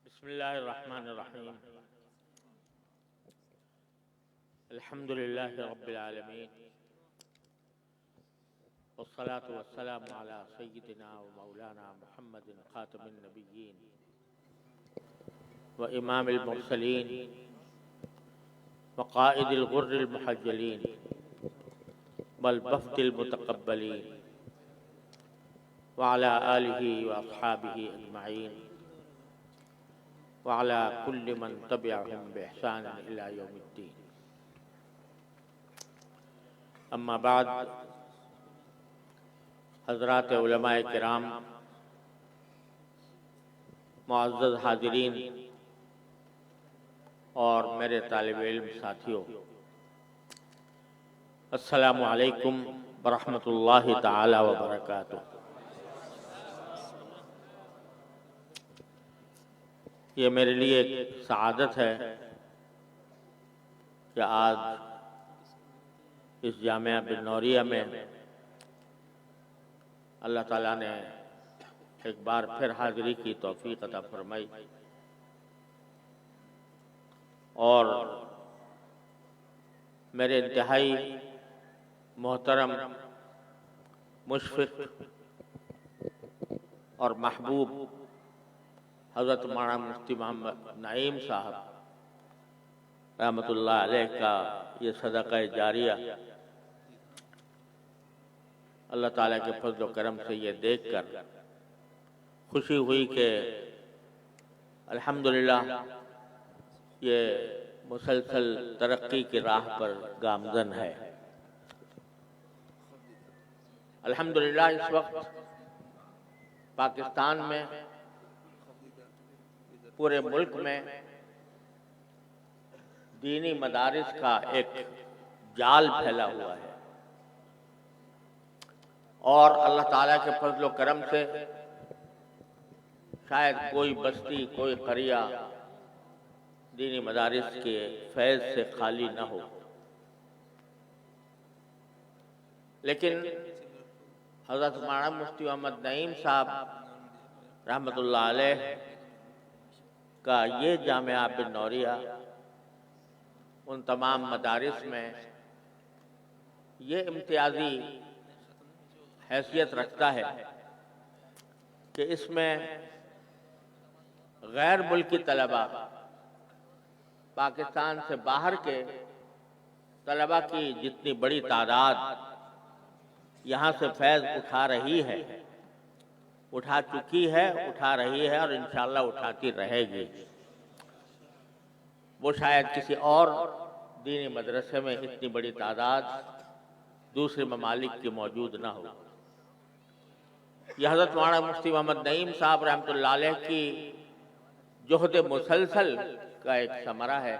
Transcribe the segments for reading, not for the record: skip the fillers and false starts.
بسم اللہ الرحمن الرحیم الحمد للہ رب العالمین والصلاة والسلام علی سیدنا و مولانا محمد خاتم النبیین و امام المرسلین وقائد الغر المحجلین والوفد المتقبلین وعلى آلہ واصحابہ اجمعین وعلى كل من تبعهم بإحسان إلى يوم الدين. اما بعد، حضرات علماء کرام، معزز حاضرین اور میرے طالب علم ساتھیوں، السلام علیکم ورحمۃ اللہ تعالی وبرکاتہ۔ یہ میرے لیے ایک سعادت ہے کہ آج اس جامعہ بن نوریہ میں اللہ تعالیٰ نے ایک بار پھر حاضری کی توفیق عطا فرمائی، اور میرے انتہائی محترم، مشفق اور محبوب حضرت مولانا مفتی محمد نعیم صاحب رحمۃ اللہ علیہ کا یہ صدقہ جاریہ اللہ تعالیٰ کے فضل و کرم سے یہ دیکھ کر خوشی ہوئی کہ الحمدللہ یہ مسلسل ترقی کی راہ پر گامزن ہے۔ الحمدللہ اس وقت پاکستان میں، پورے ملک میں دینی مدارس کا ایک جال پھیلا ہوا ہے، اور اللہ تعالیٰ کے فضل و کرم سے شاید کوئی بستی، کوئی قریہ دینی مدارس کے فیض سے خالی نہ ہو۔ لیکن حضرت مولانا مفتی محمد نعیم صاحب رحمۃ اللہ علیہ کا یہ جامعہ بن نوریہ ان تمام مدارس میں یہ امتیازی حیثیت رکھتا ہے کہ اس میں غیر ملکی طلباء، پاکستان سے باہر کے طلباء کی جتنی بڑی تعداد یہاں سے فیض اٹھا رہی ہے، اٹھا چکی ہے، اٹھا رہی ہے، اور انشاءاللہ اٹھاتی رہے گی، وہ شاید کسی اور دینی مدرسے میں اتنی بڑی تعداد دوسرے ممالک کی موجود نہ ہو۔ یہ حضرت مولانا مفتی محمد نعیم صاحب رحمۃ اللہ علیہ کی جہد مسلسل کا ایک ثمرہ ہے،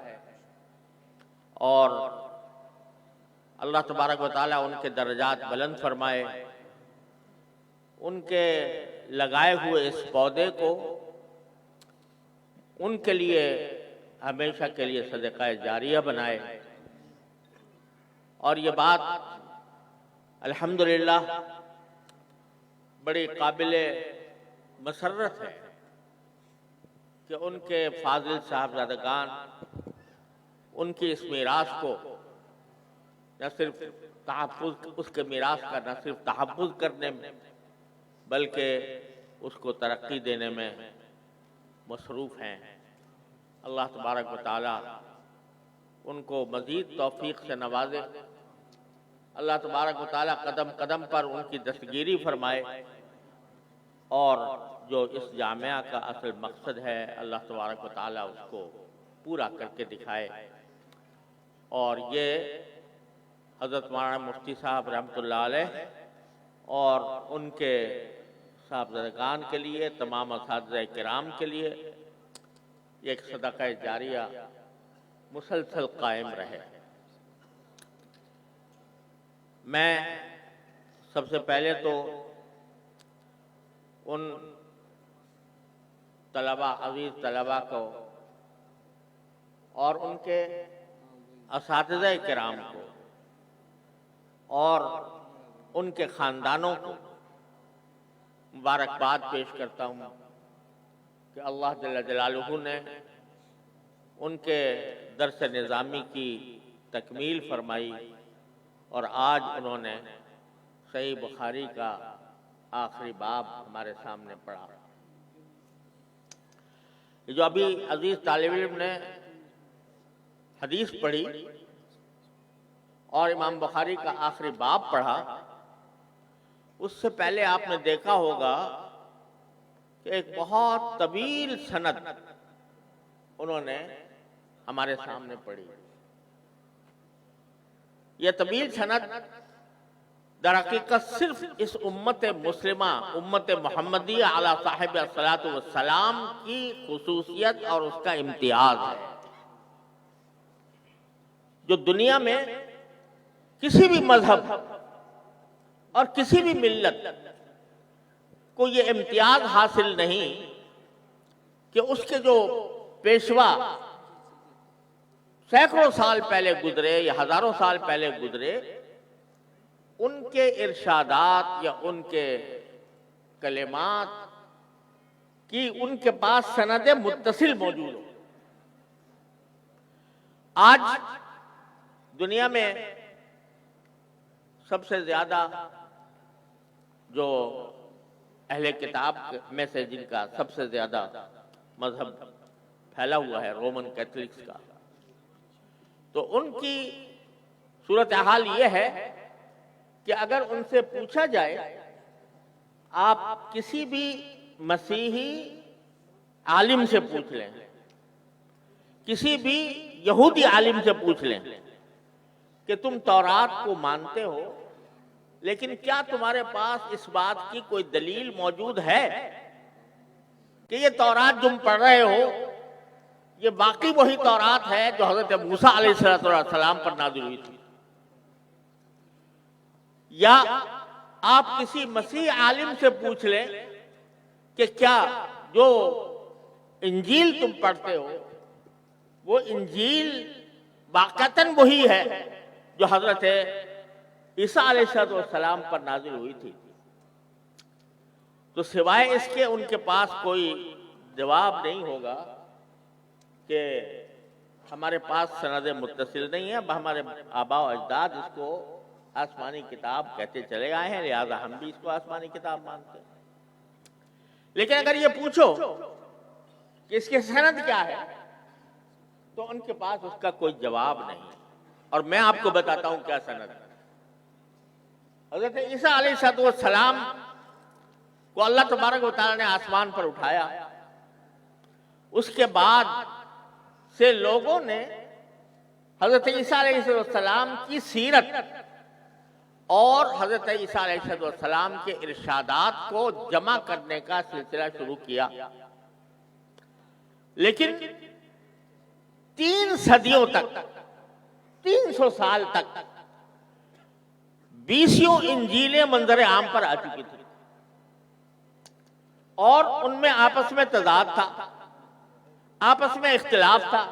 اور اللہ تبارک و تعالیٰ ان کے درجات بلند فرمائے، ان کے لگائے ہوئے اس پودے کو ان کے لیے ہمیشہ کے لیے صدقہ جاریہ بنائے۔ اور یہ بات الحمدللہ بڑی قابل مسرت ہے کہ ان کے فاضل صاحبزادگان ان کی اس میراث کو نہ صرف تحفظ، اس کے میراث کا نہ صرف تحفظ کرنے میں بلکہ اس کو ترقی دینے میں مصروف ہیں۔ اللہ تبارک و تعالی ان کو مزید توفیق سے نوازے، اللہ تبارک و تعالی قدم قدم پر ان کی دستگیری فرمائے، اور جو اس جامعہ کا اصل مقصد ہے اللہ تبارک و تعالی اس کو پورا کر کے دکھائے۔ اور یہ حضرت مولانا مفتی صاحب رحمۃ اللہ علیہ اور ان کے صاحبزادگان کے لیے، تمام اساتذہ کرام کے لیے ایک صدقہ جاریہ مسلسل قائم رہے۔ میں سب سے پہلے تو ان طلباء، عزیز طلباء کو اور ان کے اساتذہ کرام کو اور ان کے خاندانوں کو مبارکباد پیش کرتا ہوں کہ اللہ جل جلالہ نے ان کے درس نظامی کی تکمیل فرمائی اور آج انہوں نے صحیح بخاری کا آخری باب ہمارے سامنے پڑھا۔ جو ابھی عزیز طالب علم نے حدیث پڑھی اور امام بخاری کا آخری باب پڑھا، اس سے پہلے آپ نے دیکھا ہوگا کہ ایک بہت طویل سند انہوں نے ہمارے سامنے پڑھی۔ یہ طویل سند در حقیقت صرف اس امت مسلمہ، امت محمدیہ علی صاحب الصلاۃ والسلام کی خصوصیت اور اس کا امتیاز ہے، جو دنیا میں کسی بھی مذہب اور کسی بھی ملت کو یہ امتیاز حاصل نہیں کہ اس کے جو پیشوا سینکڑوں سال پہلے گزرے یا ہزاروں سال پہلے گزرے، ان کے ارشادات یا ان کے کلمات کی ان کے پاس سند متصل موجود ہو۔ آج دنیا میں سب سے زیادہ جو اہل کتاب میں سے جن کا سب سے زیادہ مذہب پھیلا ہوا ہے رومن کیتھولکس کا، تو ان کی صورتحال یہ ہے کہ اگر ان سے پوچھا جائے آپ کسی بھی مسیحی عالم سے پوچھ لیں، کسی بھی یہودی عالم سے پوچھ لیں کہ تم تورات کو مانتے ہو، لیکن کیا تمہارے پاس اس بات کی کوئی دلیل موجود ہے کہ یہ تورات تم پڑھ رہے ہو یہ باقی وہی تورات ہے جو حضرت موسیٰ علیہ السلام پر نازل ہوئی تھی؟ یا آپ کسی مسیح عالم سے پوچھ لیں کہ کیا جو انجیل تم پڑھتے ہو وہ انجیل واقعتاً وہی ہے جو حضرت عیسیٰ علیہ السلام پر نازل ہوئی تھی؟ تو سوائے اس کے ان کے پاس کوئی جواب نہیں ہوگا کہ ہمارے پاس سند متصل نہیں ہے، ہمارے آباء و اجداد اس کو آسمانی کتاب کہتے چلے آئے ہیں، لہذا ہم بھی اس کو آسمانی کتاب مانتے ہیں۔ لیکن اگر یہ پوچھو کہ اس کے سند کیا ہے تو ان کے پاس اس کا کوئی جواب نہیں، اور میں آپ کو بتاتا ہوں کیا سند ہے۔ حضرت عیسیٰ علیہ السلام کو اللہ تبارک و تعالیٰ نے آسمان پر اٹھایا، اس کے بعد سے لوگوں نے حضرت عیسیٰ علیہ السلام کی سیرت اور حضرت عیسیٰ علیہ السلام کے ارشادات کو جمع کرنے کا سلسلہ شروع کیا، لیکن 3 صدیوں تک، 300 سال تک 20 انجیلیں منظر عام پر آ چکی تھی، اور ان میں آپس میں تضاد تھا، آپس میں اختلاف تھا،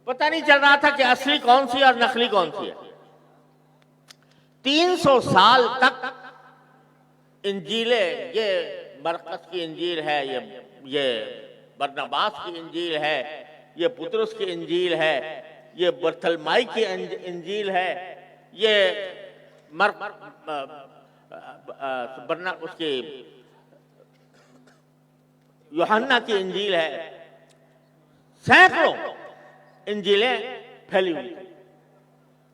پتہ نہیں چل رہا تھا کہ اصلی کون سی اور نقلی کون سی ہے۔ 300 سال تک انجیلیں، یہ مرقس کی انجیل ہے، یہ برناباس کی انجیل ہے، یہ پطرس کی انجیل ہے، یہ برتھلمائی کی انجیل ہے، یہ اس کی یوحنا کی انجیل ہے، سینکڑوں انجیلیں پھیلی ہوئی تھی،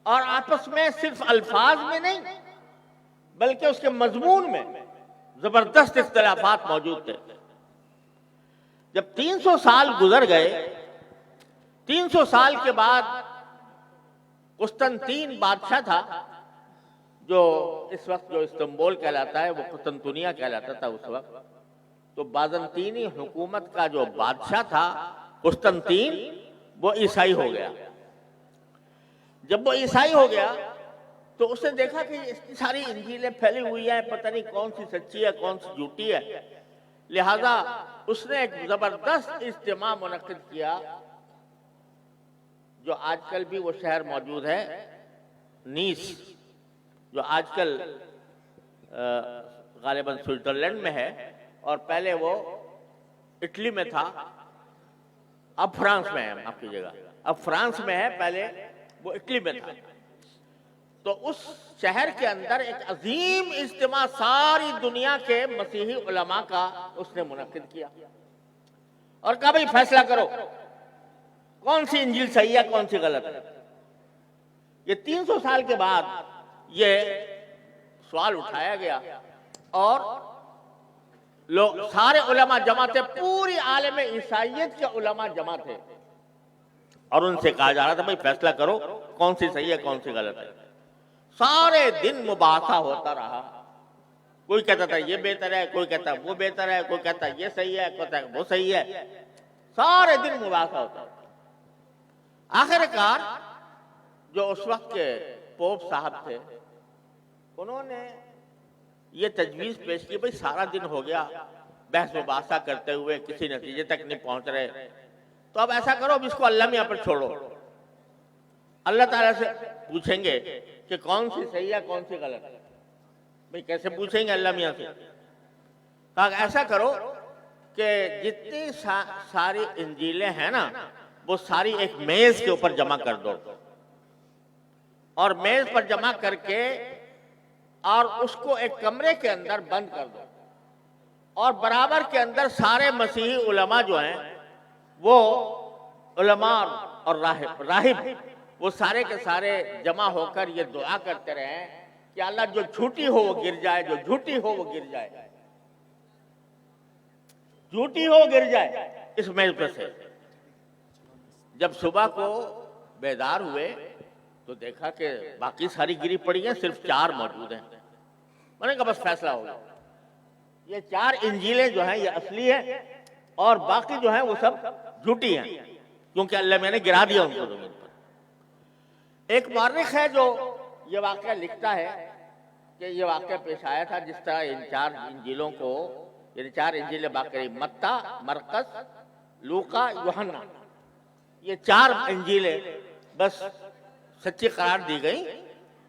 اور آپس میں صرف الفاظ میں نہیں بلکہ اس کے مضمون میں زبردست اختلافات موجود تھے۔ جب 300 سال گزر گئے، 300 سال کے بعد قسطنطین بادشاہ تھا، جو اس وقت جو استنبول کہلاتا ہے وہ قسطنطنیہ کہلاتا تھا اس وقت، تو بازنطینی حکومت کا جو بادشاہ تھا قسطنطین، وہ عیسائی ہو گیا۔ جب وہ عیسائی ہو گیا تو اس نے دیکھا کہ اس کی ساری انجیلیں پھیلی ہوئی ہیں، پتہ نہیں کون سی سچی ہے کون سی جھوٹی ہے، لہذا اس نے ایک زبردست اجتماع منعقد کیا، جو آج کل بھی وہ شہر موجود ہے نیس، جو آج کل غالباً سوئٹزرلینڈ میں ہے، اور پہلے وہ اٹلی میں تھا، اب فرانس میں ہے، معاف کیجیے گا، اب فرانس میں ہے، پہلے وہ اٹلی میں تھا۔ تو اس شہر کے اندر ایک عظیم اجتماع ساری دنیا کے مسیحی علماء کا اس نے منعقد کیا اور کہا بھئی فیصلہ کرو کون سی انجیل صحیح ہے کون سی غلط ہے۔ یہ 300 سال کے بعد یہ سوال اٹھایا گیا اور لوگ سارے علماء جمع تھے، پوری عالم عیسائیت کے علماء جمع تھے اور ان سے کہا جا رہا تھا بھئی فیصلہ کرو کون سی صحیح ہے کون سی غلط ہے۔ سارے دن مباحثہ ہوتا رہا، کوئی کہتا تھا یہ بہتر ہے، کوئی کہتا وہ بہتر ہے، کوئی کہتا یہ صحیح ہے، کوئی کہتا وہ صحیح ہے، سارے دن مباحثہ ہوتا رہا۔ آخر کار جو اس وقت کے پوپ صاحب تھے انہوں نے یہ تجویز پیش کی بھئی سارا دن ہو گیا بحث مباحثہ کرتے ہوئے کسی نتیجے تک نہیں پہنچ رہے، تو اب ایسا کرو اب اس کو اللہ میاں پر چھوڑو، اللہ تعالیٰ سے پوچھیں گے کہ کون سی صحیح ہے کون سی غلط ہے۔ بھئی کیسے پوچھیں گے اللہ میاں سے؟ کہا ایسا کرو کہ جتنی ساری انجیلیں ہیں نا وہ ساری ایک میز کے اوپر جمع کر دو اور میز پر جمع کر کے اور اس کو ایک کمرے کے اندر بند کر دو اور برابر کے اندر سارے مسیحی علماء جو ہیں وہ علماء اور راہب وہ سارے کے سارے جمع ہو کر یہ دعا کرتے رہے کہ اللہ جو جھوٹی ہو وہ گر جائے، جو جھوٹی ہو وہ گر جائے، جھوٹی ہو گر جائے اس میز پر سے۔ جب صبح کو بیدار ہوئے تو دیکھا کہ باقی ساری گری پڑی ہیں، صرف 4 موجود ہیں۔ میں نے کہا بس فیصلہ ہو گیا، یہ 4 انجیلیں جو ہیں یہ اصلی ہیں اور باقی جو ہیں وہ سب جھوٹی ہیں کیونکہ اللہ میں نے گرا دیا ان کو زمین پر۔ ایک مورخ ہے جو یہ واقعہ لکھتا ہے کہ یہ واقعہ پیش آیا تھا جس طرح ان 4 انجیلوں کو، یعنی 4 انجیلیں باقی متی، مرقس، لوقا، یوحنا، یہ 4 انجیلیں بس سچی قرار دی گئی۔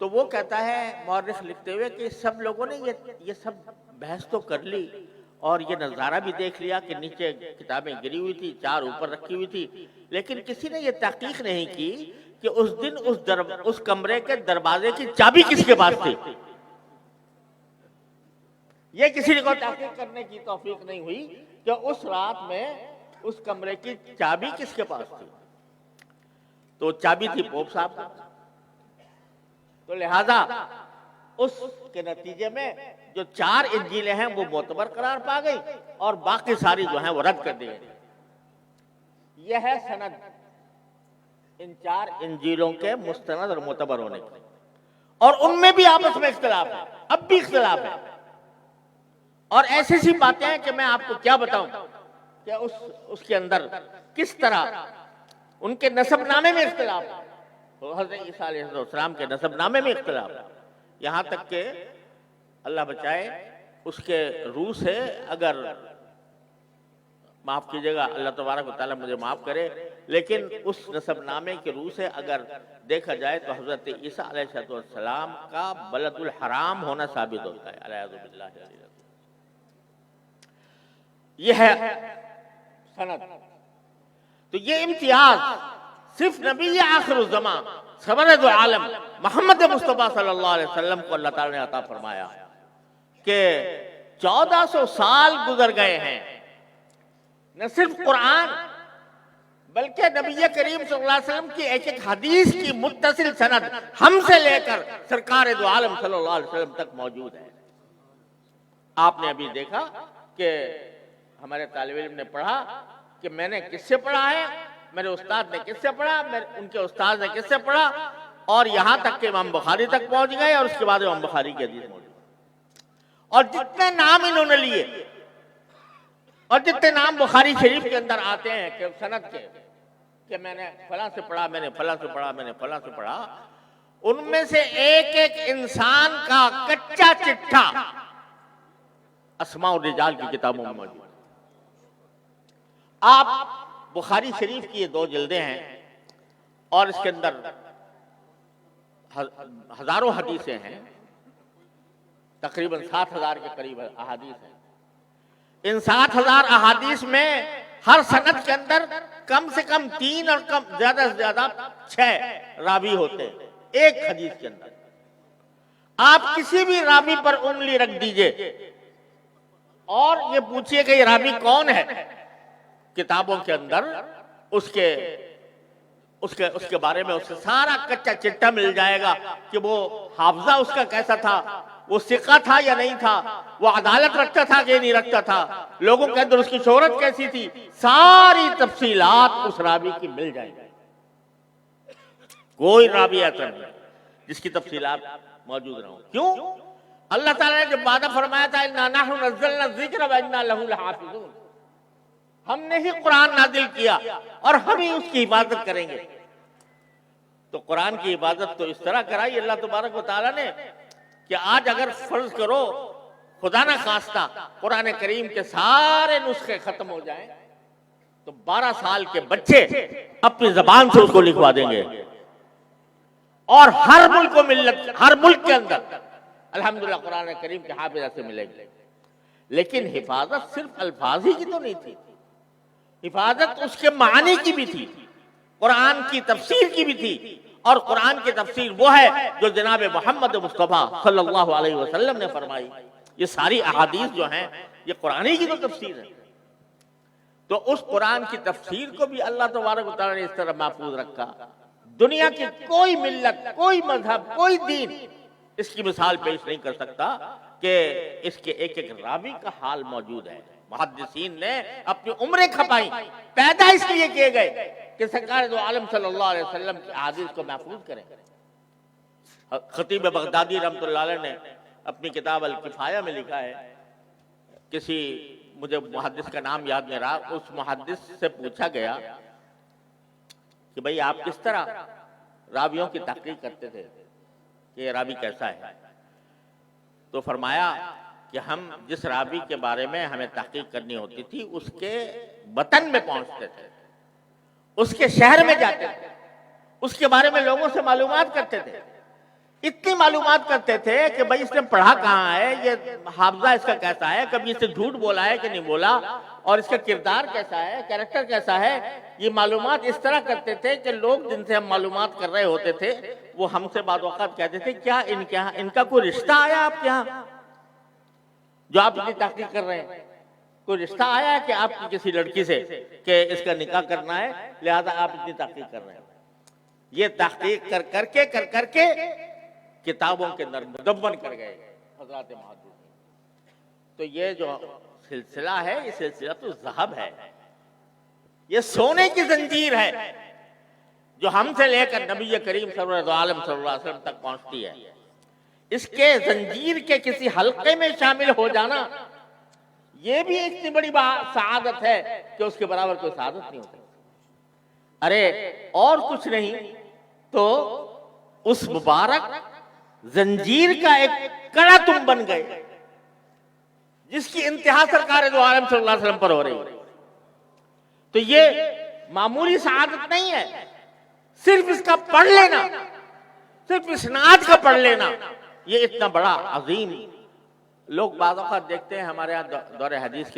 تو وہ کہتا ہے مورخ لکھتے ہوئے کہ سب لوگوں نے یہ سب بحث تو کر لی اور یہ نظارہ بھی دیکھ لیا کہ نیچے کتابیں گری ہوئی تھی، 4 اوپر رکھی ہوئی تھی، لیکن کسی نے یہ تحقیق نہیں کی کہ اس دن اس کمرے کے دروازے کی چابی کس کے پاس تھی۔ یہ کسی نے کوئی تحقیق کرنے کی توفیق نہیں ہوئی کہ اس رات میں اس کمرے کی چابی کس کے پاس تھی۔ تو چابی تھی پوپ صاحب، تو لہذا اس کے نتیجے میں جو 4 انجیلیں ہیں وہ معتبر قرار پا گئی اور باقی ساری جو ہیں وہ رد کر دی گئی۔ یہ ہے سند ان 4 انجیلوں کے مستند اور معتبر ہونے کی، اور ان میں بھی آپس میں اختلاف ہے، اب بھی اختلاف ہے، اور ایسی سی باتیں ہیں کہ میں آپ کو کیا بتاؤں کہ اس کے اندر کس طرح ان کے نسب نامے میں اختلاف ہے، حضرت عیسیٰ علیہ السلام کے نسب نامے میں اختلاف ہے، یہاں تک کہ اللہ بچائے اس کے روح سے، اگر معاف کیجئے گا اللہ تبارک و تعالیٰ مجھے معاف کرے، لیکن اس نسب نامے کے روح سے اگر دیکھا جائے تو حضرت عیسیٰ علیہ السلام کا بلد الحرام ہونا ثابت ہوتا ہے، اعوذ باللہ۔ یہ ہے سند۔ تو یہ امتیاز صرف نبی آخر الزمان سرورد عالم محمد مصطفیٰ صلی اللہ علیہ وسلم کو اللہ تعالیٰ نے عطا فرمایا کہ 1400 سال گزر گئے ہیں، نہ صرف قرآن بلکہ نبی کریم صلی اللہ علیہ وسلم کی ایک ایک حدیث کی متصل سند ہم سے لے کر سرکار دو عالم صلی اللہ علیہ وسلم تک موجود ہے۔ آپ نے ابھی دیکھا کہ ہمارے طالب علم نے پڑھا کہ میں نے کس سے پڑھا ہے، میرے استاد نے کس سے پڑھا، ان کے استاد نے کس سے پڑھا، اور یہاں تک کہ امام بخاری تک پہنچ گئے اور اس کے بعد امام بخاری کی حدیث موجود، اور جتنے نام انہوں نے لیے اور جتنے نام بخاری شریف کے اندر آتے ہیں کہ سند کے کہ میں نے فلاں سے پڑھا، میں نے فلاں سے پڑھا، میں نے فلاں سے پڑھا، ان میں سے ایک ایک انسان کا کچا چٹھا اسماء الرجال کی کتابوں میں موجود۔ آپ بخاری شریف کی یہ 2 جلدیں ہیں اور اس کے اندر ہزاروں حدیثیں ہیں، تقریباً 7000 کے قریب احادیث ہیں، ان 7,000 احادیث میں ہر سند کے اندر کم سے کم 3 اور کم زیادہ سے زیادہ 6 راوی ہوتے ہیں ایک حدیث کے اندر. آپ کسی بھی راوی پر انگلی رکھ دیجئے اور یہ پوچھئے کہ یہ راوی کون ہے، کتابوں کے اندر اس کے بارے میں اسے سارا کچا چٹا مل جائے گا کہ وہ حافظہ اس کا کیسا تھا، وہ ثقہ تھا یا نہیں تھا، وہ عدالت رکھتا تھا کہ نہیں رکھتا تھا، لوگوں کے اندر اس کی شہرت کیسی تھی، ساری تفصیلات اس راوی کی مل جائیں گی. کوئی راوی ایسا نہیں جس کی تفصیلات موجود نہ ہوں. کیوں؟ اللہ تعالیٰ نے جب وعدہ فرمایا تھا اِنَّا نَحْنُ نَزَّلْنَا الذِّكْرَ وَإِنَّا لَهُ لَحَافِظُونَ، ہم نے ہی قرآن نازل کیا اور ہم ہی اس کی حفاظت کریں گے. تو قرآن کی حفاظت تو اس طرح کرائی اللہ تبارک و تعالیٰ نے کہ آج اگر فرض کرو خدا نہ خواستہ قرآن کریم کے سارے نسخے ختم ہو جائیں تو 12 سال کے بچے اپنی زبان سے اس کو لکھوا دیں گے اور ہر ملک کے اندر الحمدللہ قرآن کریم کے حافظ ایسے ملیں گے. لیکن حفاظت صرف الفاظ ہی کی تو نہیں تھی، حفاظت اس کے معنی کی بھی تھی، قرآن کی تفسیر کی بھی تھی. اور قرآن کی تفسیر وہ ہے جو جناب محمد مصطفیٰ صلی اللہ علیہ وسلم نے فرمائی. یہ ساری احادیث جو ہیں یہ قرآن کی تو تفسیر ہے. تو اس قرآن کی تفسیر کو بھی اللہ تبارک و تعالیٰ نے اس طرح محفوظ رکھا. دنیا کی کوئی ملت، کوئی مذہب، کوئی دین اس کی مثال پیش نہیں کر سکتا کہ اس کے ایک ایک راوی کا حال موجود ہے. محدثین نے اپنی عمریں کھپائیں، پیدا اس لیے کیے گئے کہ سرکار دو عالم صلی اللہ علیہ وسلم کی احادیث کو محفوظ کریں. خطیب بغدادی رحمۃ اللہ علیہ نے اپنی کتاب الکفایہ میں لکھا ہے، مجھے محدث کا نام یاد نہیں رہا، اس محدث سے پوچھا گیا کہ بھئی آپ کس طرح راویوں کی تحقیق کرتے تھے کہ یہ راوی کیسا ہے؟ تو فرمایا کہ ہم جس راوی کے بارے میں ہمیں تحقیق کرنی ہوتی تھی اس کے وطن میں پہنچتے تھے، اس کے شہر میں جاتے تھے، اس کے بارے میں لوگوں سے معلومات کرتے تھے. اتنی معلومات کرتے تھے کہ بھئی اس نے پڑھا کہاں ہے، یہ حافظہ اس کا کیسا ہے، کبھی اس نے جھوٹ بولا ہے کہ نہیں بولا، اور اس کا کردار کیسا ہے، کیریکٹر کیسا ہے. یہ معلومات اس طرح کرتے تھے کہ لوگ جن سے ہم معلومات کر رہے ہوتے تھے وہ ہم سے بعض اوقات کہتے تھے کیا ان کا کوئی رشتہ آیا آپ کے یہاں جو آپ اتنی تحقیق کر رہے ہیں؟ کوئی رشتہ آیا ہے کہ آپ کی کسی لڑکی سے کہ اس کا نکاح کرنا ہے لہذا آپ اتنی تحقیق کر رہے ہیں؟ یہ تحقیق کر کے کتابوں کے اندر مدون کر گئے حضرات محدثین. تو یہ جو سلسلہ ہے یہ سلسلہ تو ذہب ہے، یہ سونے کی زنجیر ہے جو ہم سے لے کر نبی کریم صلی اللہ علیہ وسلم تک پہنچتی ہے. اس کے زنجیر کے کسی حلقے میں شامل ہو جانا یہ بھی اتنی بڑی سعادت ہے کہ اس کے برابر کوئی سعادت نہیں ہوتی. ارے اور کچھ نہیں تو اس مبارک زنجیر کا ایک کڑا تم بن گئے جس کی انتہا سرکار دو عالم صلی اللہ علیہ وسلم پر ہو رہی ہے. تو یہ معمولی سعادت نہیں ہے، صرف اس کا پڑھ لینا، صرف اسناد کا پڑھ لینا یہ اتنا بڑا عظیم. لوگ بعض اوقات دیکھتے ہیں ہمارے یہاں دور حدیث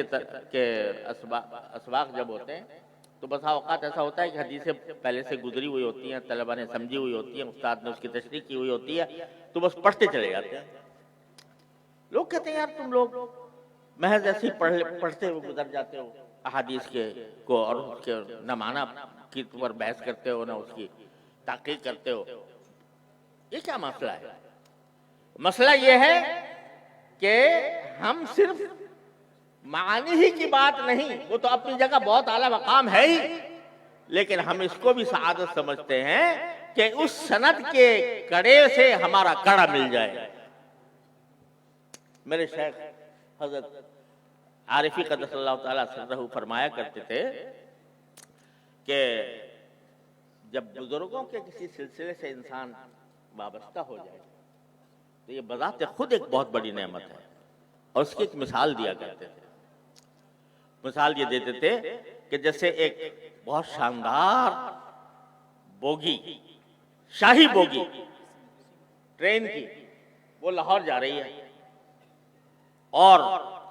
کے اسباق جب ہوتے ہیں تو بسا اوقات ایسا ہوتا ہے کہ حدیثیں پہلے سے گزری ہوئی ہوتی ہیں، طلبہ نے سمجھی ہوئی ہوتی ہیں، استاد نے اس کی تشریح کی ہوئی ہوتی ہے، تو بس پڑھتے چلے جاتے ہیں. لوگ کہتے ہیں یار تم لوگ محض ایسے ہی پڑھتے ہوئے گزر جاتے ہو احادیث کو اور اس کے نہ معنی کی پر بحث کرتے ہو نہ اس کی تحقیق کرتے ہو. یہ کیا مسئلہ ہے؟ مسئلہ یہ ہے کہ ہم صرف معانی ہی کی بات نہیں، وہ تو اپنی جگہ بہت اعلیٰ مقام ہے ہی، لیکن ہم اس کو بھی سعادت سمجھتے ہیں کہ اس سند کے کڑے سے ہمارا کڑا مل جائے. میرے شیخ حضرت عارفی قدس اللہ تعالیٰ سرہ فرمایا کرتے تھے کہ جب بزرگوں کے کسی سلسلے سے انسان وابستہ ہو جائے تو یہ بذات خود ایک بہت بڑی نعمت ہے. اور اس کی ایک مثال دیا کرتے تھے. مثال یہ دیتے تھے کہ جیسے ایک بہت شاندار بوگی، شاہی بوگی ٹرین کی، وہ لاہور جا رہی ہے اور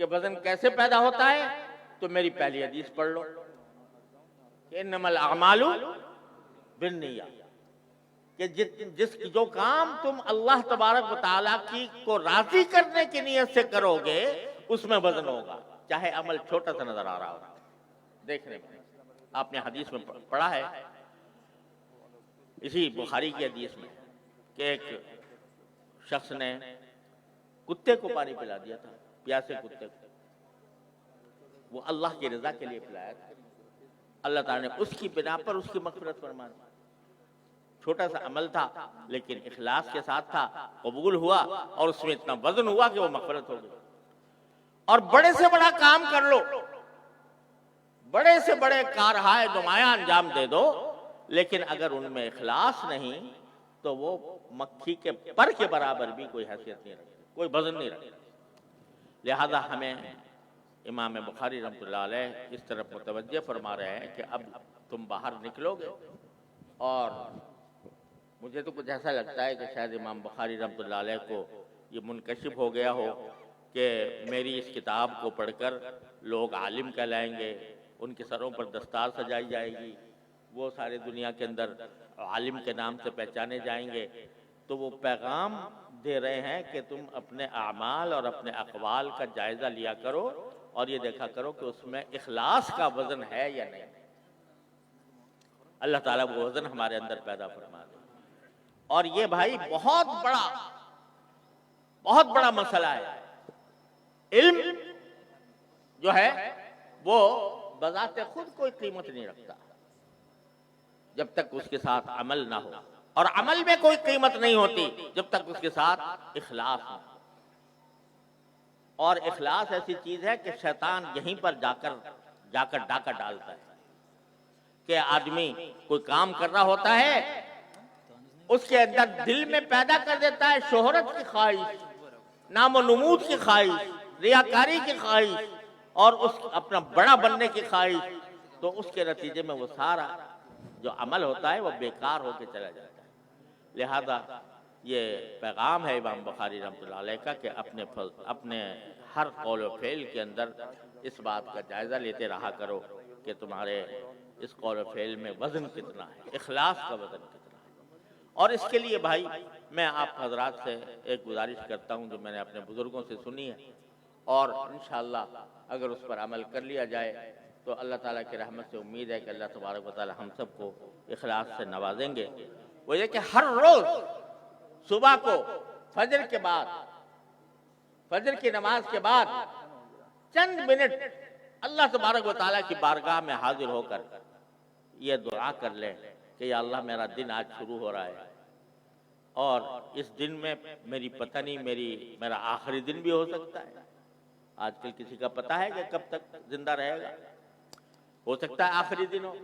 کہ وزن کیسے پیدا ہوتا ہے تو میری پہلی حدیث پڑھ لو کہ انما الاعمال بالنیات، کہ جو کام تم اللہ تبارک و تعالیٰ کی کو راضی کرنے کی نیت سے کرو گے اس میں وزن ہوگا، چاہے عمل چھوٹا سا نظر آ رہا ہو۔ دیکھنے میں آپ نے حدیث میں پڑھا ہے، اسی بخاری کی حدیث میں، کہ ایک شخص نے کتے کو پانی پلا دیا تھا، پیاسے کتے کو، وہ اللہ کی رضا کے لیے پلایا تھا، اللہ تعالیٰ نے اس کی بنا پر اس کی مغفرت فرما دی۔ چھوٹا سا عمل تھا لیکن اخلاص کے ساتھ تھا، قبول ہوا اور اس میں اتنا وزن ہوا کہ وہ مغفرت ہو گئی۔ اور بڑے سے بڑا کام کر لو، بڑے سے بڑے کارہائے نمایاں انجام دے دو، لیکن اگر ان میں اخلاص نہیں تو وہ مکھی کے پر کے برابر بھی کوئی حیثیت نہیں رکھتی، کوئی وزن نہیں رکھتی۔ لہذا ہمیں امام بخاری رحمۃ اللہ علیہ اس طرف متوجہ فرما رہے ہیں کہ اب تم باہر نکلو گے، اور مجھے تو کچھ ایسا لگتا ہے کہ شاید امام بخاری رحمۃ اللہ علیہ کو یہ منکشف ہو گیا ہو کہ میری اس کتاب کو پڑھ کر لوگ عالم کہلائیں گے، ان کے سروں پر دستار سجائی جائے گی، وہ سارے دنیا کے اندر عالم کے نام سے پہچانے جائیں گے۔ تو وہ پیغام دے رہے ہیں کہ تم اپنے اعمال اور اپنے اقوال کا جائزہ لیا کرو اور یہ دیکھا کرو کہ اس میں اخلاص کا وزن ہے یا نہیں۔ اللہ تعالیٰ وہ وزن ہمارے اندر پیدا فرما دے۔ اور یہ بھائی بہت بڑا مسئلہ ہے۔ علم جو ہے وہ بذات خود کوئی قیمت نہیں رکھتا جب تک اس کے ساتھ عمل نہ ہو، اور عمل میں کوئی قیمت نہیں ہوتی جب تک اس کے ساتھ اخلاص نہ ہو۔ اور اخلاص ایسی چیز ہے کہ شیطان یہیں پر جا کر ڈاکہ ڈالتا ہے کہ آدمی کوئی کام کر رہا ہوتا ہے، اس کے اندر دل میں پیدا کر دیتا ہے شہرت کی خواہش، نام و نمود کی خواہش، ریاکاری کی خواہش، اور اس اپنا بڑا بننے کی خواہش، تو اس کے نتیجے میں وہ سارا جو عمل ہوتا ہے وہ بیکار ہو کے چلا جاتا ہے۔ لہذا یہ پیغام ہے امام بخاری رحمۃ اللہ علیہ کا کہ اپنے ہر قول و فعل کے اندر اس بات کا جائزہ لیتے رہا کرو کہ تمہارے اس قول و فعل میں وزن کتنا ہے، اخلاص کا وزن کتنا ہے۔ اور اس کے لیے بھائی میں آپ حضرات سے ایک گزارش کرتا ہوں جو میں نے اپنے بزرگوں سے سنی ہے، اور انشاءاللہ اگر اس پر عمل کر لیا جائے تو اللہ تعالیٰ کی رحمت سے امید ہے کہ اللہ تبارک و تعالیٰ ہم سب کو اخلاص سے نوازیں گے۔ وہ یہ کہ ہر روز صبح کو فجر کے بعد، فجر کی نماز کے بعد چند منٹ اللہ تبارک و تعالیٰ کی بارگاہ میں حاضر ہو کر یہ دعا کر لیں کہ یا اللہ میرا دن آج شروع ہو رہا ہے، اور اس دن میں میری پتہ نہیں میرا آخری دن بھی ہو سکتا ہے۔ آج کل کسی کا پتہ ہے کہ کب تک زندہ رہے گا، ہو سکتا ہے آخری دن ہو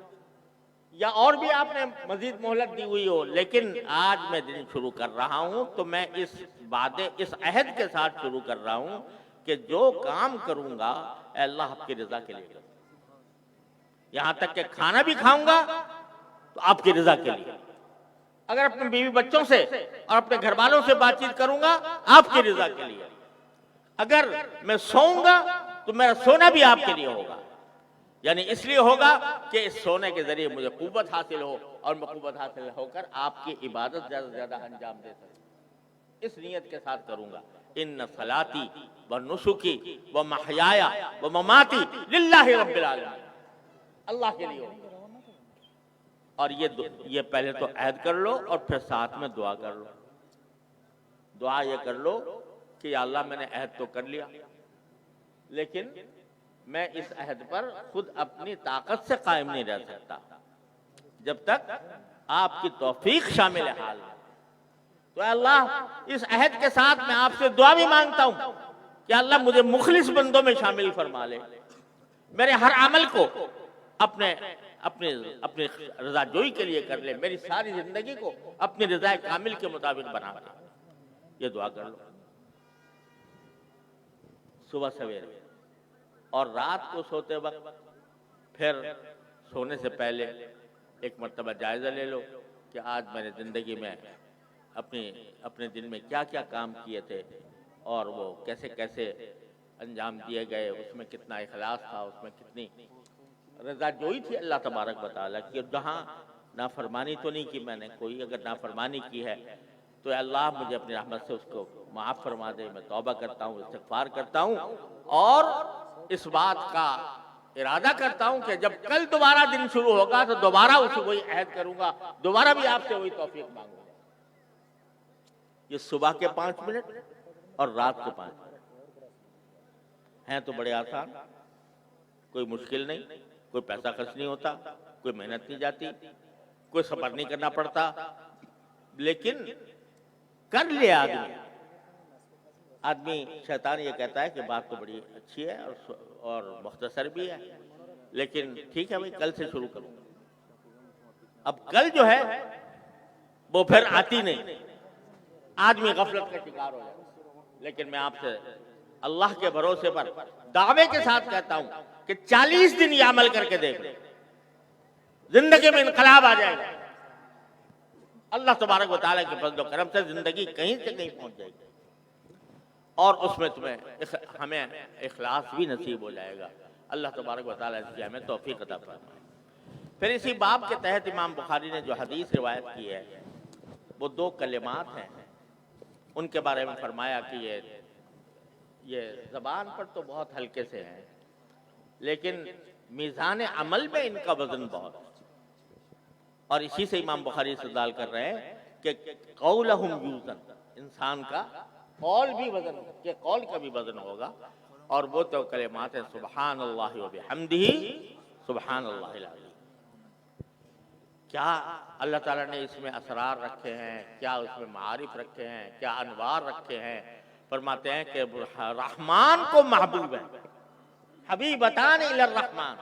یا اور بھی آپ نے مزید مہلت دی ہوئی ہو، لیکن آج میں دن شروع کر رہا ہوں تو میں اس عہد کے ساتھ شروع کر رہا ہوں کہ جو کام کروں گا اے اللہ آپ کی رضا کے لیے کروں گا، یہاں تک کہ کھانا بھی کھاؤں گا تو آپ کی رضا کے لیے، اگر اپنے بیوی بچوں سے اور اپنے گھر والوں سے بات چیت کروں گا آپ کی رضا کے لیے، اگر میں سوؤں گا تو میرا سونا بھی آپ کے لیے ہوگا، یعنی اس لیے ہوگا کہ اس سونے کے ذریعے مجھے قوت حاصل ہو اور میں قوت حاصل ہو کر آپ کی عبادت زیادہ سے زیادہ انجام دے سکوں، اس نیت کے ساتھ کروں گا۔ ان صلاتی و نسکی و محیایا و مماتی للہ رب العالمین، اللہ کے لیے ہوگا۔ اور یہ پہلے تو عہد کر لو اور پھر ساتھ میں دعا کر لو۔ دعا یہ کر لو کہ یا اللہ میں نے عہد تو کر لیا، لیکن میں اس عہد پر خود اپنی طاقت سے قائم نہیں رہ سکتا جب تک آپ کی توفیق شامل حال ہے۔ تو اے اللہ اس عہد کے ساتھ میں آپ سے دعا بھی مانگتا ہوں کہ اللہ مجھے مخلص بندوں میں شامل فرما لے، میرے ہر عمل کو اپنے رضا جوئی کے لیے کر لے، میری ساری زندگی کو اپنی رضا کامل کے مطابق بنا دے۔ یہ دعا کر لو صبح سویرے، اور رات کو سوتے وقت پھر سونے سے پہلے ایک مرتبہ جائزہ لے لو کہ آج میں نے زندگی میں اپنے دن میں کیا کیا کام کیے تھے اور وہ کیسے کیسے انجام دیے گئے، اس میں کتنا اخلاص تھا، اس میں کتنی رضا جوئی تھی اللہ تبارک و تعالیٰ کی. اور جہاں نافرمانی تو نہیں کی میں نے کوئی، اگر نافرمانی کی ہے تو اے اللہ مجھے اپنی رحمت سے اس کو معاف فرما دے. میں توبہ کرتا ہوں، استغفار کرتا ہوں، اور اس بات کا ارادہ کرتا ہوں کہ جب کل دوبارہ دن شروع ہوگا تو دوبارہ اسی وہی عہد کروں گا، دوبارہ بھی آپ سے وہی توفیق مانگوں گا. یہ صبح کے 5 منٹ اور رات کے 5 منٹ ہیں تو بڑے آسان، کوئی مشکل نہیں، کوئی پیسہ خرچ نہیں ہوتا، کوئی محنت نہیں جاتی، کوئی سفر نہیں کرنا پڑتا، لیکن کر لے آدمی. شیطان یہ کہتا ہے کہ بات تو بڑی اچھی ہے اور مختصر بھی ہے، لیکن ٹھیک ہے بھائی کل سے شروع کروں گا. اب کل جو ہے وہ پھر آتی نہیں، آدمی غفلت کا شکار ہو جاتا. لیکن میں آپ سے اللہ کے بھروسے پر دعوے کے ساتھ کہتا ہوں کہ 40 دن یہ عمل کر کے دیکھ، زندگی میں انقلاب آ جائے گا. اللہ تبارک و تعالیٰ کے فضل و کرم سے زندگی کہیں سے کہیں پہنچ جائے گی، اور اس میں ہمیں اخلاص بھی نصیب ہو جائے گا. اللہ تبارک و تعالیٰ اس کی ہمیں توفیق عطا فرمائے. پھر اسی باب کے تحت امام بخاری نے جو حدیث روایت کی ہے وہ 2 کلمات ہیں. ان کے بارے میں فرمایا کہ یہ زبان پر تو بہت ہلکے سے ہیں، لیکن میزان عمل میں ان کا وزن بہت ہے. اور اسی سے امام بخاری استدلال کر رہے ہیں کہ قولہم یوزن، انسان کا قول بھی وزن، کہ قول کا بھی وزن ہوگا. اور وہ تو کلمات ہیں سبحان اللہ و بحمدہ سبحان اللہ العظیم. کیا اللہ تعالیٰ نے اس میں اسرار رکھے ہیں، کیا اس میں معارف رکھے ہیں، کیا انوار رکھے ہیں. فرماتے ہیں کہ رحمان کو محبوب ہے، حبیبتان الی الرحمن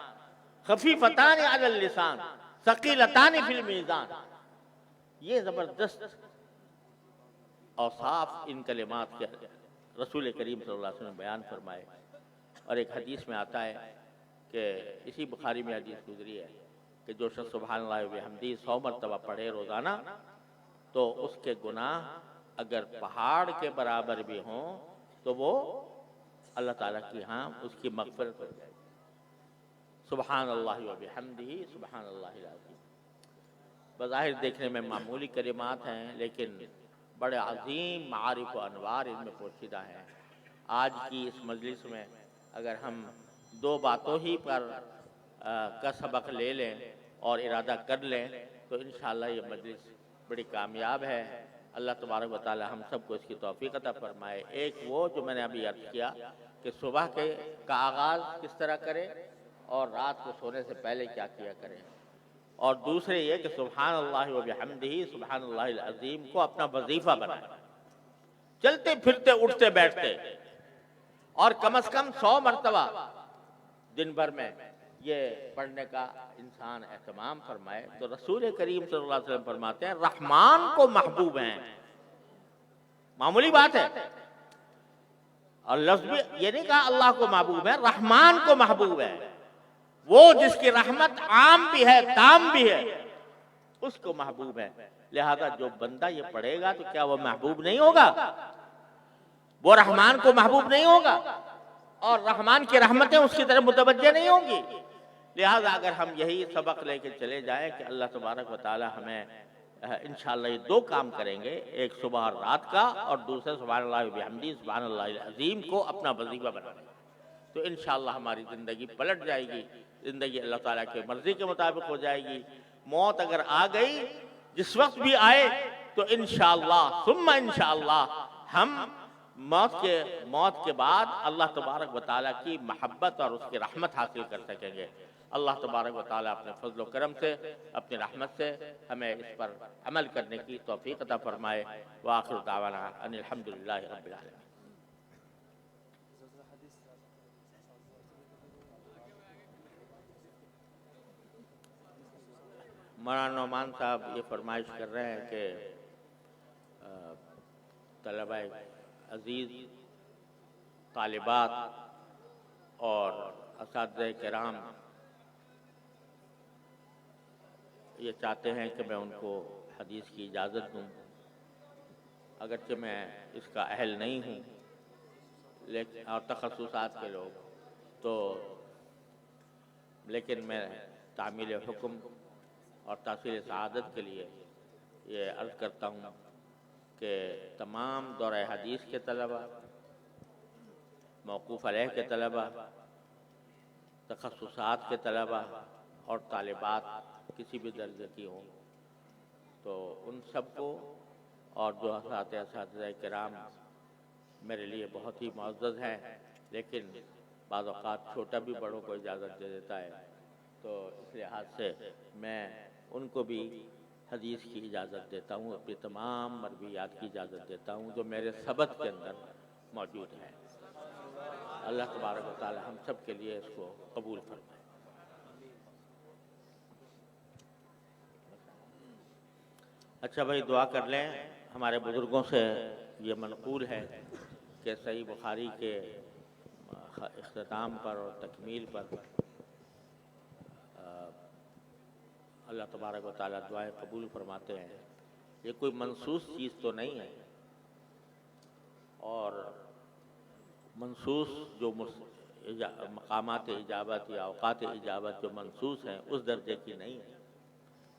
خفیفتان علی اللسان ثقیلتان فی المیزان. یہ زبردست اوصاف ان کلمات کے رسول کریم صلی اللہ علیہ وسلم بیان فرمائے. اور ایک حدیث میں آتا ہے کہ اسی بخاری میں حدیث گزری ہے کہ جو شخص سبحان اللہ و بحمدہ 100 مرتبہ پڑھے روزانہ تو اس کے گناہ اگر پہاڑ کے برابر بھی ہوں تو وہ اللہ تعالیٰ کی ہاں اس کی مغفرت ہو جائے گی. سبحان اللہ و بحمدہ سبحان اللہ العظیم. بظاہر دیکھنے میں معمولی کلمات ہیں، لیکن بڑے عظیم معارف و انوار ان میں پوشیدہ ہیں. آج کی اس مجلس میں اگر ہم 2 باتوں ہی پر کا سبق لے لیں اور ارادہ کر لیں تو انشاءاللہ یہ مجلس بڑی کامیاب ہے. اللہ تبارک و تعالی ہم سب کو اس کی توفیق عطا فرمائے. ایک وہ جو میں نے ابھی عرض کیا کہ صبح کا آغاز کس طرح کرے اور رات کو سونے سے پہلے کیا کیا کریں، اور دوسرے یہ کہ سبحان اللہ و بحمدہ سبحان اللہ العظیم کو اپنا وظیفہ بنائیں، چلتے پھرتے اٹھتے بیٹھتے، اور کم از کم 100 مرتبہ دن بھر میں یہ پڑھنے کا انسان اہتمام فرمائے. تو رسول کریم صلی اللہ علیہ وسلم فرماتے ہیں رحمان کو محبوب ہیں. معمولی بات ہے، اور لفظ بھی یہ نہیں کہا اللہ کو محبوب ہے، رحمان کو محبوب ہے. وہ جس کی رحمت عام بھی ہے تام بھی ہے اس کو محبوب ہے. لہذا جو بندہ یہ پڑھے گا تو کیا وہ محبوب نہیں ہوگا؟ وہ رحمان کو محبوب نہیں ہوگا، اور رحمان کی رحمتیں اس کی طرف متوجہ نہیں ہوں گی. لہذا اگر ہم یہی سبق لے کے چلے جائیں کہ اللہ تبارک و تعالی ہمیں انشاءاللہ یہ 2 کام کریں گے، ایک صبح اور رات کا، اور دوسرا سبحان اللہ وبحمدہ سبحان اللہ العظیم کو اپنا وظیفہ بنائیں گے، تو انشاءاللہ ہماری زندگی پلٹ جائے گی. زندگی اللہ تعالیٰ کے مرضی کے مطابق ہو جائے گی. موت اگر آ گئی جس وقت بھی آئے تو انشاءاللہ ثم انشاءاللہ ہم موت کے بعد اللہ تبارک و تعالیٰ کی محبت اور اس کی رحمت حاصل کر سکیں گے. اللہ تبارک و تعالیٰ اپنے فضل و کرم سے اپنی رحمت سے ہمیں اس پر عمل کرنے کی توفیق عطا فرمائے. وآخر دعوانا ان الحمدللہ رب العالمین. مولانا نعمان صاحب یہ فرمائش کر رہے ہیں کہ طلبہ عزیز، طالبات اور اساتذہ کرام یہ چاہتے ہیں کہ میں ان کو حدیث کی اجازت دوں، اگرچہ میں اس کا اہل نہیں ہوں، اور تخصصات کے لوگ تو، لیکن میں تعمیل حکم اور تحصیل سعادت کے لیے یہ عرض کرتا ہوں کہ تمام دورہ حدیث کے طلبہ، موقوف علیہ کے طلبہ، تخصصات کے طلبہ اور طالبات کسی بھی درجے کی ہوں، تو ان سب کو، اور جو اساتذہ کرام میرے لیے بہت ہی معزز ہیں، لیکن بعض اوقات چھوٹا بھی بڑوں کو اجازت دے دیتا ہے، تو اس لحاظ سے میں ان کو بھی حدیث کی اجازت دیتا ہوں، اپنی تمام مرویات کی اجازت دیتا ہوں جو میرے سبق کے اندر موجود ہیں۔ اللہ تبارک و تعالی ہم سب کے لیے اس کو قبول فرمائے۔ اچھا بھائی، دعا کر لیں۔ ہمارے بزرگوں سے یہ منقول ہے کہ صحیح بخاری کے اختتام پر اور تکمیل پر اللہ تبارک و تعالیٰ دعائیں قبول فرماتے ہیں۔ یہ کوئی منسوس چیز تو نہیں ہے، اور منسوس جو مقامات اجابت یا اوقات اجابت جو منسوس ہیں اس درجے کی نہیں ہے،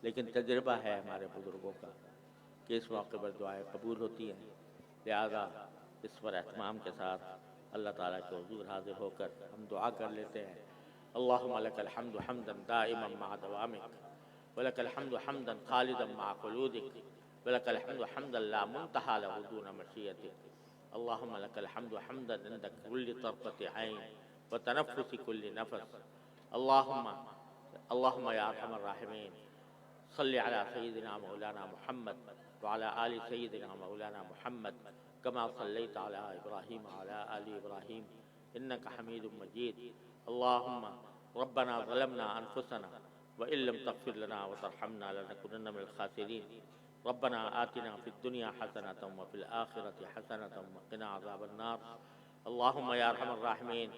لیکن تجربہ ہے ہمارے بزرگوں کا کہ اس موقع پر دعائیں قبول ہوتی ہیں، لہذا اس پر اہتمام کے ساتھ اللہ تعالیٰ کے حضور حاضر ہو کر ہم دعا کر لیتے ہیں۔ اللہم لک الحمد حمدا دائما مع دوامک، ولک الحمد حمدا خالدا مع خلودک، ولک الحمد حمدا لا منتہا لہ دون مشیتک، اللہم لک الحمد حمدا عند کل طرفۃ عین وتنفس کل نفس، اللہم یا ارحم الراحمین صلی علی سیدنا مولانا محمد وعلی آل سیدنا مولانا محمد کما صلیت علی ابراہیم وعلی آل ابراہیم انک حمید مجید، اللہم ربنا ظلمنا انفسنا وإن لم تغفر لنا وترحمنا لنكونن من الخاسرين، ربنا آتنا في الدنيا حسنة وفي الآخرة حسنة وقنا عذاب النار، اللهم يا أرحم الراحمين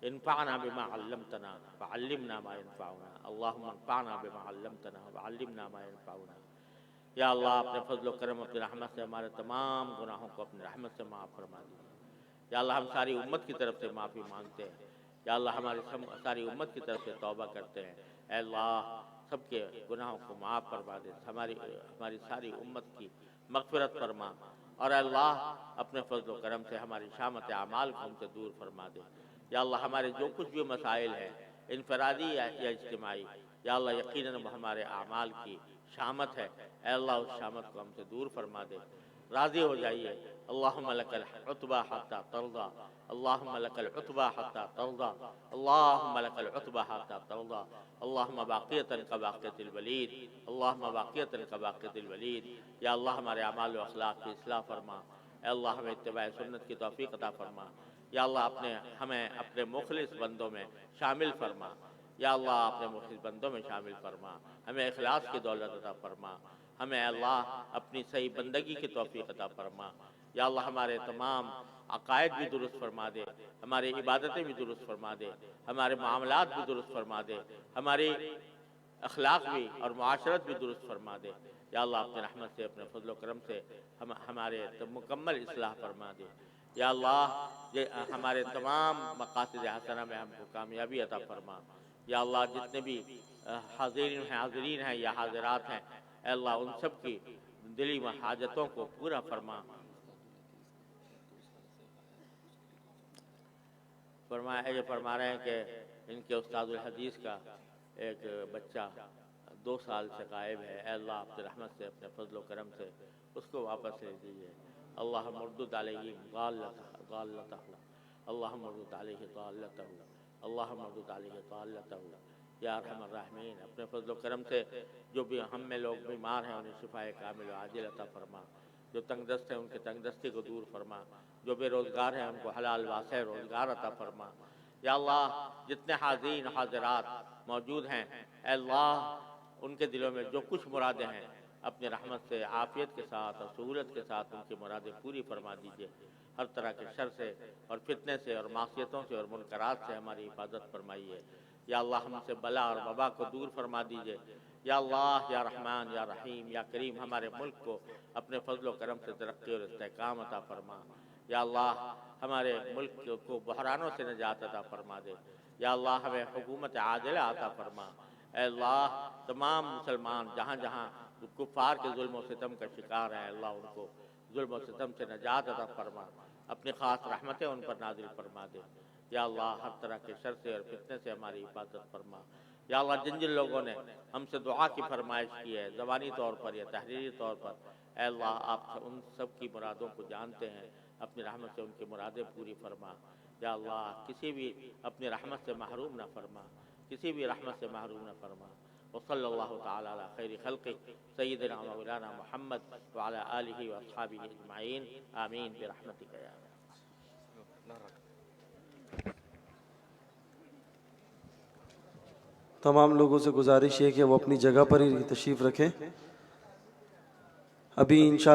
انفعنا بما علمتنا وعلمنا ما ينفعنا، اللهم انفعنا بما علمتنا وعلمنا ما ينفعنا۔ یا اللہ اپنے فضل و کرم اپنی رحمت سے ہمارے تمام گناہوں کو اپنی رحمت سے معاف فرما دیجیے۔ یا اللہ ہم ساری امت کی طرف سے معافی مانگتے ہیں، یا اللہ ہماری ساری امت کی طرف سے توبہ کرتے ہیں، اے اللہ سب کے گناہوں کو معاف فرما دے، ہماری ساری امت کی مغفرت فرما، اور اے اللہ اپنے فضل و کرم سے ہماری شامت اعمال کو ہم سے دور فرما دے۔ یا اللہ ہمارے جو کچھ بھی مسائل ہیں، انفرادی یا اجتماعی، یا اللہ یقیناً وہ ہمارے اعمال کی شامت ہے، اے اللہ اس شامت کو ہم سے دور فرما دے، راضی ہو جائیے۔ اللہم لک العتبی حتی ترضی، اللہم لک العتبی حتی ترضی، اللہم لک العتبی حتی ترضی، اللہم باقیتاً کباقیت الولید، اللہم باقیتاً کباقیت الولید۔ یا اللہ ہمارے اعمال و اخلاق کی اصلاح فرما، اے اللہ ہمیں اتباع سنت کی توفیق عطا فرما، یا اللہ ہمیں اپنے مخلص بندوں میں شامل فرما، یا اللہ اپنے مخلص بندوں میں شامل فرما، ہمیں اخلاص کی دولت عطا فرما، ہمیں اے اللہ اپنی صحیح بندگی کی توفیق عطا فرما، یا اللہ ہمارے تمام عقائد بھی درست فرما دے، ہماری عبادتیں بھی درست فرما دے، ہمارے معاملات بھی درست فرما دے، ہماری اخلاق بھی اور معاشرت بھی درست فرما دے، یا اللہ اپنے رحمت سے اپنے فضل و کرم سے ہمارے مکمل اصلاح فرما دے، یا اللہ ہمارے تمام مقاصد حسنہ میں ہم کو کامیابی عطا فرما، یا اللہ جتنے بھی حاضرین ہیں یا حاضرات ہیں، اے اللہ ان سب کی دلی حاجتوں کو پورا فرما۔ یہ فرما رہے ہیں کہ ان کے استاد الحدیث کا ایک بچہ 2 سال سے غائب ہے، اے اللہ اپنے رحمت سے اپنے فضل و کرم سے اس کو واپس لے دیجیے۔ اللہم اردد علیہ ضالتہ، اللہم اردد علیہ ضالتہ، اللہم اردد علیہ ضالتہ، یا ارحم الراحمین اپنے فضل و کرم سے جو بھی ہم میں لوگ بیمار ہیں انہیں شفاء کامل و عاجل عطا فرما، جو تنگ دست ہیں ان کے تنگ دستی کو دور فرما، جو بے روزگار ہیں ان کو حلال واسع روزگار عطا فرما، یا اللہ جتنے حاضرین حاضرات موجود ہیں، اے اللہ ان کے دلوں میں جو کچھ مرادیں ہیں اپنی رحمت سے عافیت کے ساتھ اور سہولت کے ساتھ ان کی مرادیں پوری فرما دیجیے، ہر طرح کے شر سے اور فتنے سے اور معصیتوں سے اور منکرات سے ہماری حفاظت فرمائیے، یا اللہ ہم سے بلا اور وبا کو دور فرما دیجیے، یا اللہ یا رحمان یا رحیم یا کریم ہمارے ملک کو اپنے فضل و کرم سے ترقی اور استحکام عطا فرما، یا اللہ ہمارے ملک کو بحرانوں سے نجات عطا فرما دے، یا اللہ ہمیں حکومت عادلہ عطا فرما، اے اللہ تمام مسلمان جہاں جہاں کفار کے ظلم و ستم کا شکار ہیں، اللہ ان کو ظلم و ستم سے نجات عطا فرما، اپنی خاص رحمتیں ان پر نازل فرما دے، یا اللہ ہر طرح کے شر سے اور فتنے سے ہماری حفاظت فرما، یا اللہ جن جن لوگوں نے ہم سے دعا کی فرمائش کی ہے زبانی طور پر یا تحریری طور پر، اے اللہ آپ ان سب کی مرادوں کو جانتے ہیں، اپنی رحمت سے ان کی مرادیں پوری فرما، یا اللہ کسی بھی اپنی رحمت سے محروم نہ فرما، کسی بھی رحمت سے محروم نہ فرما، وصلی اللہ تعالی علی خیر خلقہ سیدنا مولانا محمد وعلی آلہ واصحابہ اجمعین، آمین برحمتک یا اللہ۔ تمام لوگوں سے گزارش ہے کہ وہ اپنی جگہ پر ہی تشریف رکھیں۔ ابھی انشاءاللہ